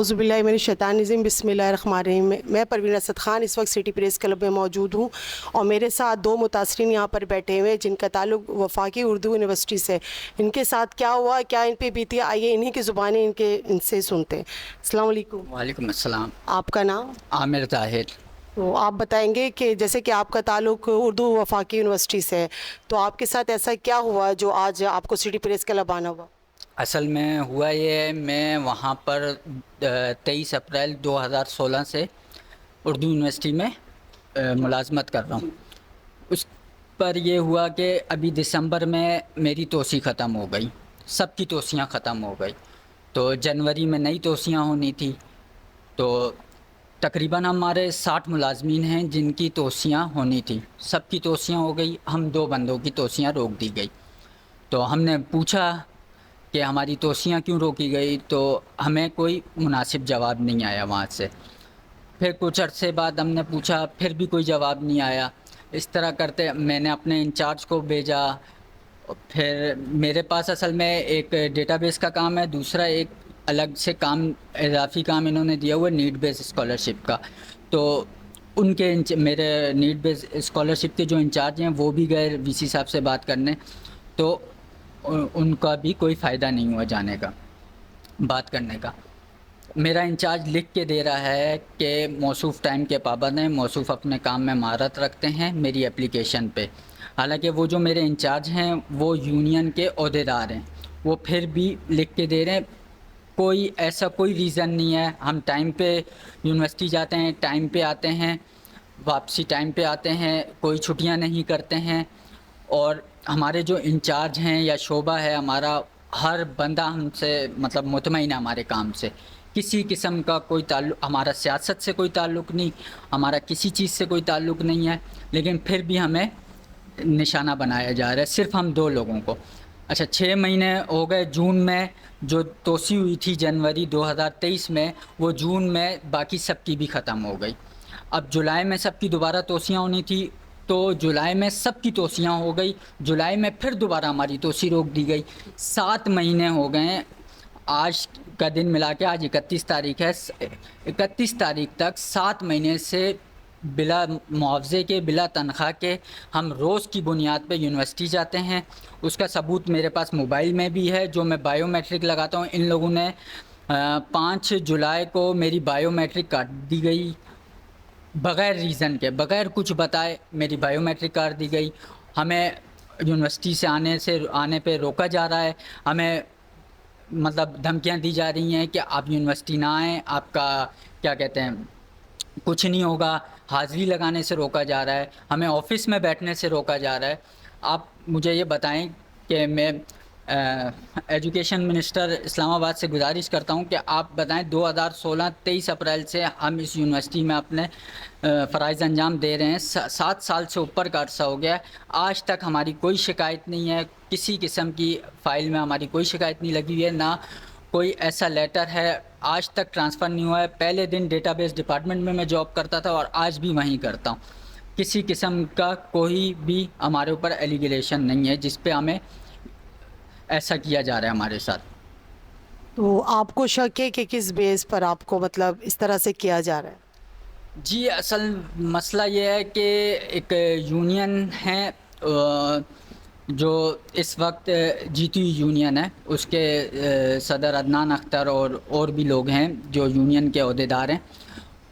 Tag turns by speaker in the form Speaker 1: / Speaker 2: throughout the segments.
Speaker 1: औज़ुबिल्लाहिमिनश्शैतानिर्रजीम बिस्मिल्लाहिर्रहमानिर्रहीम। मैं परवीन असद ख़ान इस वक्त सिटी प्रेस क्लब में मौजूद हूँ और मेरे साथ दो मुतासरीन यहाँ पर बैठे हुए हैं जिनका ताल्लुक़ वफाकी उर्दू यूनिवर्सिटी से। इनके साथ क्या हुआ, क्या इन पे बीती, आइए इन्हीं की ज़ुबानी इनसे सुनते हैं। अस्सलाम वालेकुम।
Speaker 2: वालेकुम अस्सलाम।
Speaker 1: आपका नाम?
Speaker 2: आमिर ताहिर।
Speaker 1: तो आप बताएंगे कि जैसे कि आपका ताल्लुक़ उर्दू वफाकी यूनिवर्सिटी से है, तो आपके साथ ऐसा क्या हुआ जो आज आपको सिटी प्रेस क्लब आना हुआ?
Speaker 2: असल में हुआ ये है, मैं वहाँ पर 23 अप्रैल 2016 से उर्दू यूनिवर्सिटी में मुलाजमत कर रहा हूँ। उस पर ये हुआ कि अभी दिसंबर में मेरी तोसी ख़त्म हो गई, सबकी तोसियाँ ख़त्म हो गई, तो जनवरी में नई तोसियाँ होनी थी। तो तकरीबन हमारे 60 मुलाजमीन हैं जिनकी तोसियाँ होनी थी, सबकी तोसियाँ हो गई, हम 2 बंदों की तोसियाँ रोक दी गई। तो हमने पूछा कि हमारी तोसियाँ क्यों रोकी गई, तो हमें कोई मुनासिब जवाब नहीं आया वहाँ से। फिर कुछ अरसे बाद हमने पूछा, फिर भी कोई जवाब नहीं आया। इस तरह करते मैंने अपने इंचार्ज को भेजा। फिर मेरे पास असल में एक डेटाबेस का काम है, दूसरा एक अलग से काम, इजाफी काम इन्होंने दिया हुआ है नीड बेस्ड स्कॉलरशिप का। तो मेरे नीड बेस्ड स्कॉलरशिप के जो इंचार्ज हैं वो भी गए वीसी साहब से बात करने, तो उनका भी कोई फ़ायदा नहीं हुआ जाने का, बात करने का। मेरा इंचार्ज लिख के दे रहा है कि मौसूफ़ टाइम के पाबंद हैं, मौसूफ़ अपने काम में महारत रखते हैं मेरी एप्लीकेशन पे। हालांकि वो जो मेरे इंचार्ज हैं वो यूनियन के ओहदेदार हैं, वो फिर भी लिख के दे रहे हैं कोई ऐसा कोई रीज़न नहीं है। हम टाइम पे यूनिवर्सिटी जाते हैं, टाइम पे आते हैं, वापसी टाइम पे आते हैं, कोई छुट्टियां नहीं करते हैं। और हमारे जो इंचार्ज हैं या शोबा है हमारा, हर बंदा हमसे मतलब मुतमईन है हमारे काम से। किसी किस्म का कोई ताल्लुक़, हमारा सियासत से कोई ताल्लुक़ नहीं, हमारा किसी चीज़ से कोई ताल्लुक़ नहीं है, लेकिन फिर भी हमें निशाना बनाया जा रहा है, सिर्फ हम 2 लोगों को। अच्छा, 6 महीने हो गए। जून में जो तोसी हुई थी जनवरी 2023 में, वो जून में बाकी सबकी भी ख़त्म हो गई। अब जुलाई में सबकी दोबारा तोसियाँ होनी थी, तो जुलाई में सबकी तोसियाँ हो गई, जुलाई में फिर दोबारा हमारी तोसी रोक दी गई। 7 महीने हो गए हैं, आज का दिन मिला के आज 31 तारीख है। 31 तारीख तक 7 महीने से बिला मुआवजे के, बिला तनख्वाह के हम रोज़ की बुनियाद पे यूनिवर्सिटी जाते हैं। उसका सबूत मेरे पास मोबाइल में भी है, जो मैं बायोमेट्रिक लगाता हूँ। इन लोगों ने 5 जुलाई को मेरी बायोमेट्रिक काट दी गई, बग़ैर रीज़न के, बग़ैर कुछ बताए मेरी बायोमेट्रिक काट दी गई। हमें यूनिवर्सिटी से आने पे रोका जा रहा है, हमें मतलब धमकियाँ दी जा रही हैं कि आप यूनिवर्सिटी ना आएँ, आपका क्या कहते हैं कुछ नहीं होगा। हाज़िरी लगाने से रोका जा रहा है, हमें ऑफ़िस में बैठने से रोका जा रहा है। आप मुझे ये बताएं कि मैं एजुकेशन मिनिस्टर इस्लामाबाद से गुजारिश करता हूं कि आप बताएं 2016 23 अप्रैल से हम इस यूनिवर्सिटी में अपने फ़राइज़ अंजाम दे रहे हैं। 7 साल से ऊपर का अर्सा हो गया है, आज तक हमारी कोई शिकायत नहीं है, किसी किस्म की फ़ाइल में हमारी कोई शिकायत नहीं लगी हुई है, ना कोई ऐसा लेटर है, आज तक ट्रांसफ़र नहीं हुआ है। पहले दिन डेटाबेस डिपार्टमेंट में मैं जॉब करता था और आज भी वहीं करता हूँ। किसी किस्म का कोई भी हमारे ऊपर एलिगेशन नहीं है जिस पे हमें ऐसा किया जा रहा है हमारे साथ।
Speaker 1: तो आपको शक है कि किस बेस पर आपको मतलब इस तरह से किया जा रहा है?
Speaker 2: जी, असल मसला ये है कि एक यूनियन है जो इस वक्त जीती यूनियन है, उसके सदर अदनान अख्तर और भी लोग हैं जो यूनियन के ओहदेदार हैं।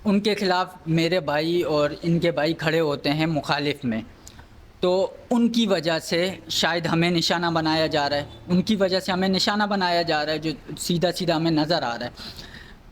Speaker 2: उनके ख़िलाफ़ मेरे भाई और इनके भाई खड़े होते हैं मुखालिफ में, तो उनकी वजह से शायद हमें निशाना बनाया जा रहा है, उनकी वजह से हमें निशाना बनाया जा रहा है, जो सीधा सीधा हमें नज़र आ रहा है।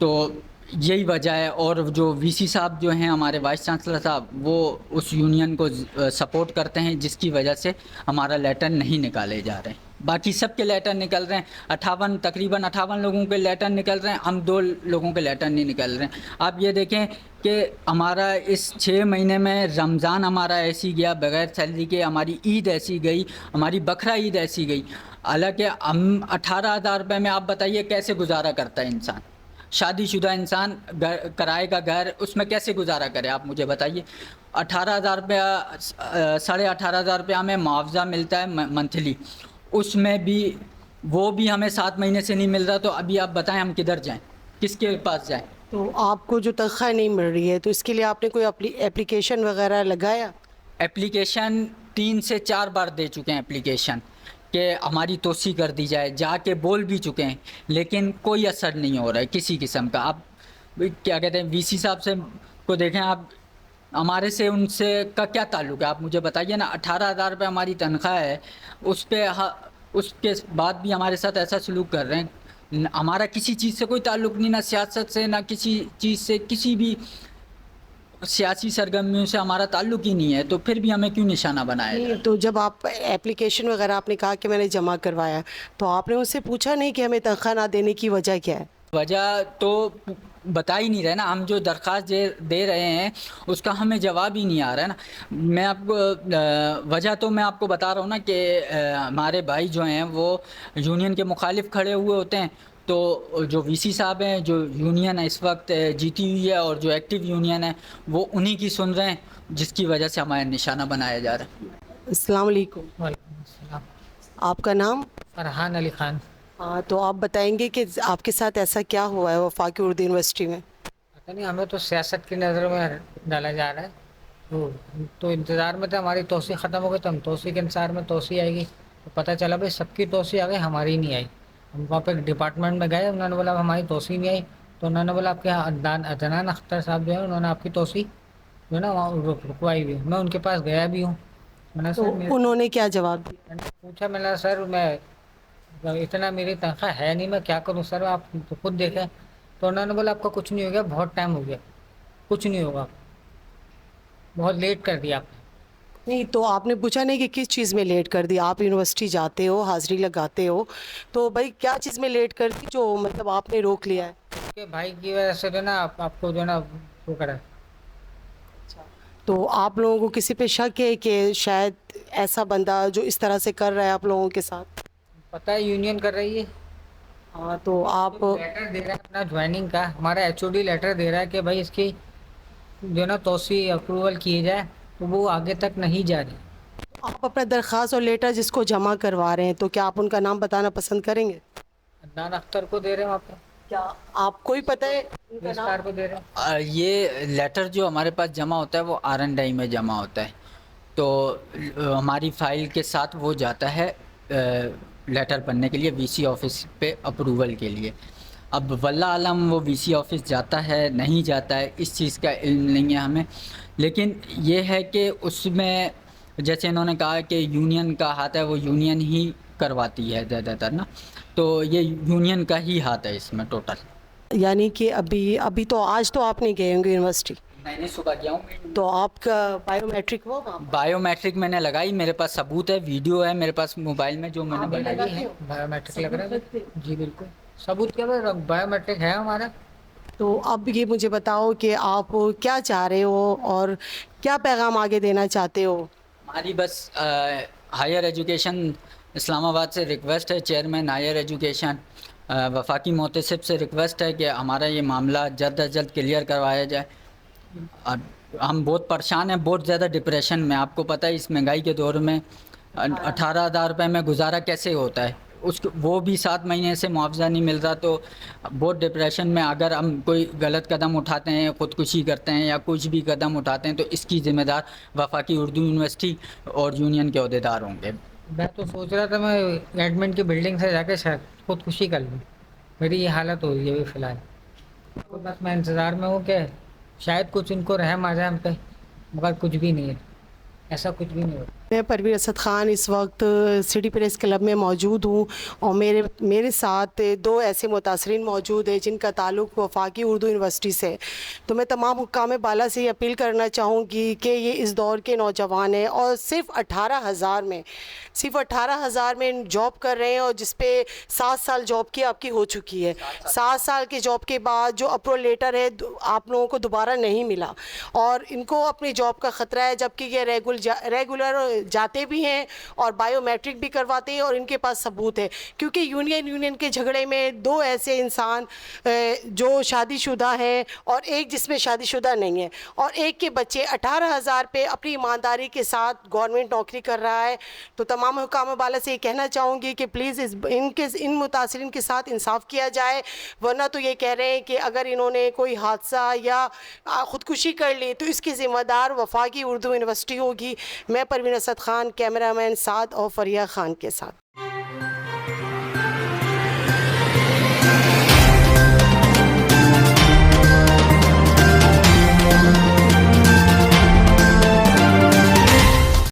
Speaker 2: तो यही वजह है। और जो वीसी साहब जो हैं हमारे वाइस चांसलर साहब, वो उस यूनियन को सपोर्ट करते हैं, जिसकी वजह से हमारा लेटर नहीं निकाले जा रहे हैं। बाकी सब के लेटर निकल रहे हैं, तकरीबन 58 लोगों के लेटर निकल रहे हैं, हम 2 लोगों के लेटर नहीं निकल रहे हैं। आप ये देखें कि हमारा इस 6 महीने में रमज़ान हमारा ऐसी गया बग़ैर सैलरी के, हमारी ईद ऐसी गई, हमारी बकरा ईद ऐसी गई। हालांकि हम 18,000 रुपये में आप बताइए कैसे गुजारा करता है इंसान, शादीशुदा इंसान किराए का घर, उसमें कैसे गुजारा करे आप मुझे बताइए। 18,000 रुपया, 18,500 रुपया हमें मुआवजा मिलता है मंथली, उसमें भी वो भी हमें 7 महीने से नहीं मिल रहा। तो अभी आप बताएं हम किधर जाएं। किसके पास जाएं?
Speaker 1: तो आपको जो तनख्वाह नहीं मिल रही है तो इसके लिए आपने कोई एप्लीकेशन वगैरह लगाया?
Speaker 2: एप्लीकेशन 3 से 4 बार दे चुके हैं एप्लीकेशन कि हमारी तोसी कर दी जाए, जाके बोल भी चुके हैं, लेकिन कोई असर नहीं हो रहा है किसी किस्म का। आप क्या कहते हैं, वीसी साहब से को देखें आप, हमारे से उनसे का क्या ताल्लुक है आप मुझे बताइए ना। 18,000 रुपये हमारी तनख्वाह है, उस पे उसके बाद भी हमारे साथ ऐसा सलूक कर रहे हैं। हमारा किसी चीज़ से कोई ताल्लुक नहीं, ना सियासत से, ना किसी चीज़ से, किसी भी सियासी सरगर्मियों से हमारा ताल्लुक ही नहीं है, तो फिर भी हमें क्यों निशाना बनाया जाए?
Speaker 1: नहीं, तो जब आप एप्लीकेशन वगैरह आपने कहा कि मैंने जमा करवाया, तो आपने उससे पूछा नहीं कि हमें तनख्वाह ना देने की वजह क्या है?
Speaker 2: वजह तो बता ही नहीं रहे ना, हम जो दरख्वास्त दे रहे हैं उसका हमें जवाब ही नहीं आ रहा है ना। मैं आपको वजह तो मैं आपको बता रहा हूँ ना कि हमारे भाई जो हैं वो यूनियन के मुखालिफ खड़े हुए होते हैं, तो जो वीसी साहब हैं, जो यूनियन है इस वक्त जीती हुई है और जो एक्टिव यूनियन है वो उन्हीं की सुन रहे हैं, जिसकी वजह से हमारा निशाना बनाया जा रहा है।
Speaker 1: अस्सलाम वालेकुम।
Speaker 3: वालेकुम अस्सलाम।
Speaker 1: आपका नाम?
Speaker 3: फरहान अली खान।
Speaker 1: हाँ, तो आप बताएंगे कि आपके साथ ऐसा क्या हुआ है वफाकी उर्दू यूनिवर्सिटी में?
Speaker 3: पता नहीं, हमें तो सियासत की नज़र में डाला जा रहा है। तो इंतज़ार में थे, हमारी तोसी ख़त्म हो गई तो हम तोसी के इंतज़ार में तोसी आएगी, तो पता चला भाई सबकी तोसी आ गई, हमारी नहीं आई। हम वहाँ पे डिपार्टमेंट में गए, उन्होंने बोला हमारी तोसी नहीं आई। तो उन्होंने बोला आपके अदनान अख्तर साहब जो है उन्होंने आपकी तोसी जो है ना वहाँ रुकवाई हुई। मैं उनके पास गया भी हूँ। मैंने
Speaker 1: तो
Speaker 3: सर मेरे
Speaker 1: उन्होंने क्या जवाब दिया?
Speaker 3: मैंने पूछा, मैंने सर मैं इतना मेरी तनख्वाह है नहीं, मैं क्या करूं सर, आप तो खुद देखें। तो उन्होंने बोला आपका कुछ नहीं हो गया, बहुत टाइम हो गया, कुछ नहीं होगा, बहुत लेट कर दिया आपने।
Speaker 1: नहीं, तो आपने पूछा नहीं कि किस चीज़ में लेट कर दी? आप यूनिवर्सिटी जाते हो, हाज़िरी लगाते हो, तो भाई क्या चीज़ में लेट कर दी जो मतलब आपने रोक लिया है?
Speaker 3: कि भाई की वजह से जो है ना आपको जो है ना वो करा।
Speaker 1: तो आप लोगों को किसी पे शक है कि शायद ऐसा बंदा जो इस तरह से कर रहा है आप लोगों के साथ?
Speaker 3: पता है यूनियन कर रही है,
Speaker 1: हाँ, तो आप
Speaker 3: लेटर दे रहा है अपना ज्वाइनिंग का, हमारा एचओडी लेटर दे रहा है कि भाई इसकी जो है ना तोसी अप्रूवल किए जाए, तो वो आगे तक नहीं जा रही।
Speaker 1: आप अपना दरख्वास्त और लेटर जिसको जमा करवा रहे हैं, तो क्या आप उनका नाम बताना पसंद करेंगे?
Speaker 3: अदनान अख्तर को दे रहे हैं वहाँ पे,
Speaker 1: क्या आपको ही पता है उनका नाम?
Speaker 3: रजिस्ट्रार को दे रहे हैं।
Speaker 2: ये लेटर जो हमारे पास जमा होता है वो R&I में जमा होता है, तो हमारी फ़ाइल के साथ वो जाता है लेटर बनने के लिए वीसी ऑफिस पे अप्रूवल के लिए। अब वल्लाह आलम वो वीसी ऑफिस जाता है नहीं जाता है, इस चीज़ का इल्म नहीं है हमें, लेकिन ये है कि उसमें जैसे इन्होंने कहा कि यूनियन का हाथ है, वो यूनियन ही करवाती है ज़्यादातर ना, तो ये यूनियन का ही हाथ है इसमें टोटल।
Speaker 1: यानी कि अभी अभी तो आज तो आप नहीं गए होंगे यूनिवर्सिटी,
Speaker 2: मैंने सुबह गया हूँ,
Speaker 1: तो आपका बायोमेट्रिक वो वहाँ
Speaker 2: बायोमेट्रिक मैंने लगाई, मेरे पास सबूत है, वीडियो है मेरे पास मोबाइल में जो मैंने बनाई
Speaker 3: लगी
Speaker 2: है।
Speaker 3: है, बायोमेट्रिक लग रहा है जी, बिल्कुल सबूत क्या है, बायोमेट्रिक है हमारा।
Speaker 1: तो अब ये मुझे बताओ कि आप क्या चाह रहे हो और क्या पैगाम आगे देना चाहते हो?
Speaker 2: हमारी बस हायर एजुकेशन इस्लामाबाद से रिक्वेस्ट है, चेयरमैन हायर एजुकेशन वफाकी मोहतसिब से रिक्वेस्ट है कि हमारा ये मामला जल्द अज जल्द क्लियर करवाया जाए। और हम बहुत परेशान हैं, बहुत ज़्यादा डिप्रेशन में, आपको पता है इस महंगाई के दौर में 18,000 रुपये में गुजारा कैसे होता है, उसको वो भी 7 महीने से मुआवजा नहीं मिल रहा, तो बहुत डिप्रेशन में अगर हम कोई गलत कदम उठाते हैं, ख़ुदकुशी करते हैं या कुछ भी कदम उठाते हैं, तो इसकी ज़िम्मेदार वफाकी उर्दू यूनिवर्सिटी और यूनियन के अहदेदार होंगे।
Speaker 3: मैं तो सोच रहा था मैं एडमिट की बिल्डिंग से जाके शायद खुदकुशी कर लूँ, मेरी ये हालत हो रही है अभी फ़िलहाल। तो बस मैं इंतज़ार में हूँ कि शायद कुछ इनको रहम आ जाए हम पे, मगर कुछ भी नहीं है, ऐसा कुछ भी नहीं होता।
Speaker 1: मैं परवीन असद ख़ान इस वक्त सिटी प्रेस क्लब में मौजूद हूँ और मेरे साथ दो ऐसे मुतासरीन मौजूद हैं जिनका ताल्लुक़ वफाकी उर्दू यूनिवर्सिटी से। तो मैं तमाम हुक्काम बाला से ये अपील करना चाहूँगी कि ये इस दौर के नौजवान हैं और सिर्फ 18,000 में जॉब कर रहे हैं, और जिस पे 7 साल जॉब की आपकी हो चुकी है। 7 साल के जॉब के बाद जो अप्रूवल लेटर है आप लोगों को दोबारा नहीं मिला और इनको अपनी जॉब का ख़तरा है, जबकि ये रेगुलर जाते भी हैं और बायोमेट्रिक भी करवाते हैं और इनके पास सबूत है, क्योंकि यूनियन के झगड़े में दो ऐसे इंसान जो शादीशुदा हैं और एक जिसमें शादीशुदा नहीं है और एक के बच्चे 18,000 पे अपनी ईमानदारी के साथ गवर्नमेंट नौकरी कर रहा है। तो तमाम हुकाम बाला से ये कहना चाहूँगी कि प्लीज़ इन मुतासिरीन के साथ इंसाफ किया जाए, वरना तो ये कह रहे हैं कि अगर इन्होंने कोई हादसा या ख़ुदकुशी कर ली तो इसकी ज़िम्मेदार वफाकी उर्दू यूनिवर्सिटी होगी। मैं परवीन असद ख़ान, कैमरामैन साद और फरिया ख़ान के साथ।